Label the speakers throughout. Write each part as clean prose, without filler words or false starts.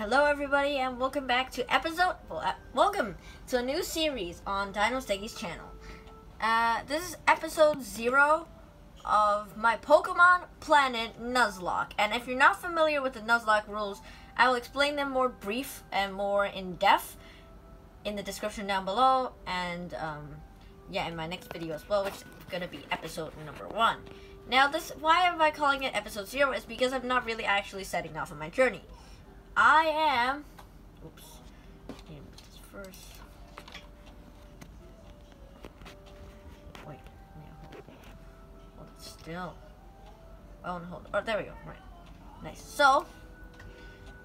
Speaker 1: Hello everybody and welcome back to welcome to a new series on Dino's channel. This is episode 0 of my Pokemon Planet Nuzlocke. And if you're not familiar with the Nuzlocke rules, I will explain them more brief and more in depth in the description down below, and in my next video as well, which is gonna be episode number 1. Now why am I calling it episode 0 is because I'm not really actually setting off on my journey. I am, this first. Wait, hold it still. Oh, and hold it. Oh, there we go. Right, nice. So,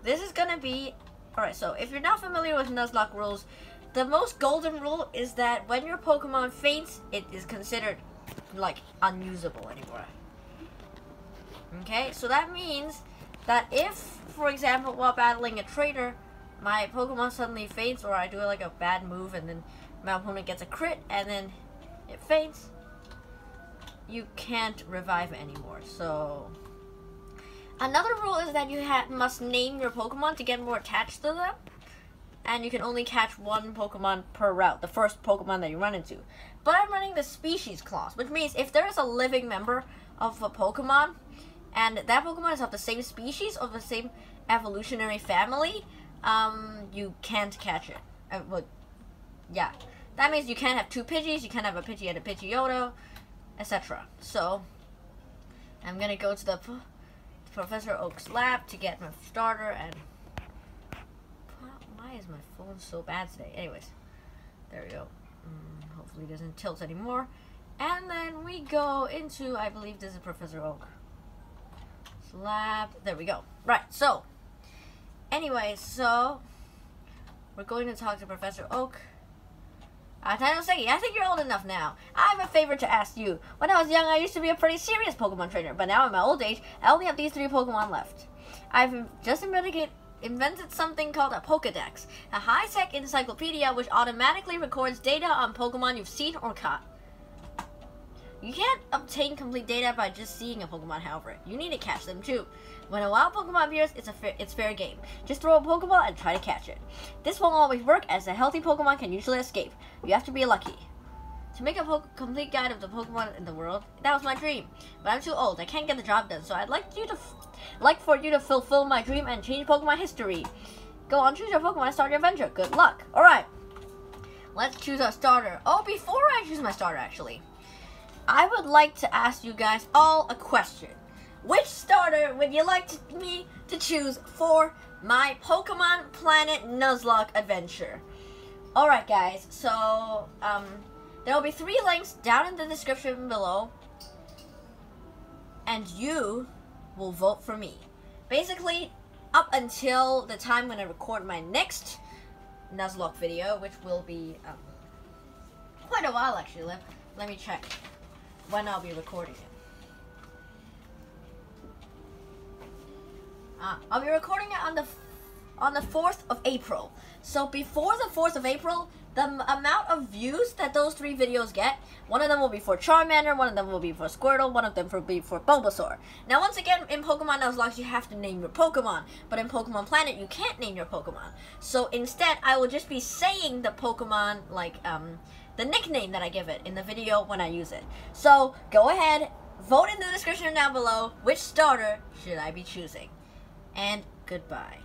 Speaker 1: this is gonna be, alright, so if you're not familiar with Nuzlocke rules, the most golden rule is that when your Pokemon faints, it is considered, like, unusable anymore. Okay, so that means that if, for example, while battling a trainer, my Pokemon suddenly faints, or I do like a bad move and then my opponent gets a crit and then it faints, you can't revive it anymore. So another rule is that you must name your Pokemon to get more attached to them, and you can only catch one Pokemon per route, the first Pokemon that you run into. But I'm running the species clause, which means if there is a living member of a Pokemon and that Pokemon is of the same species, of the same evolutionary family, you can't catch it. That means you can't have two Pidgeys, you can't have a Pidgey and a Pidgeotto, etc. So, I'm gonna go to the Professor Oak's lab to get my starter, and why is my phone so bad today? Anyways, there we go. Hopefully it doesn't tilt anymore. And then we go into, I believe this is Professor Oak. Lab. There we go. Right, so anyway, so we're going to talk to Professor Oak. Dino's I think you're old enough now. I have a favor to ask you. When I was young, I used to be a pretty serious Pokemon trainer, but now in my old age, I only have these 3 Pokemon left. I've just invented something called a Pokédex, a high-tech encyclopedia which automatically records data on Pokemon you've seen or caught. You can't obtain complete data by just seeing a Pokemon, however. You need to catch them too. When a wild Pokemon appears, it's fair game. Just throw a Pokeball and try to catch it. This won't always work, as a healthy Pokemon can usually escape. You have to be lucky. To make a complete guide of the Pokemon in the world, that was my dream. But I'm too old, I can't get the job done, so I'd like for you to fulfill my dream and change Pokemon history. Go on, choose your Pokemon and start your adventure. Good luck. Alright, let's choose our starter. Oh, before I choose my starter, actually, I would like to ask you guys all a question. Which starter would you like me to choose for my Pokemon Planet Nuzlocke adventure? Alright guys, so there will be 3 links down in the description below, and you will vote for me. Basically, up until the time when I record my next Nuzlocke video, which will be quite a while actually. Let me check when I'll be recording it. I'll be recording it on the 4th of April. So before the 4th of April, the amount of views that those 3 videos get, one of them will be for Charmander, one of them will be for Squirtle, one of them will be for Bulbasaur. Now once again, in Pokemon Nuzlocke, you have to name your Pokemon, but in Pokemon Planet, you can't name your Pokemon. So instead, I will just be saying the Pokemon, like, the nickname that I give it in the video when I use it. So go ahead, vote in the description down below which starter should I be choosing. And goodbye.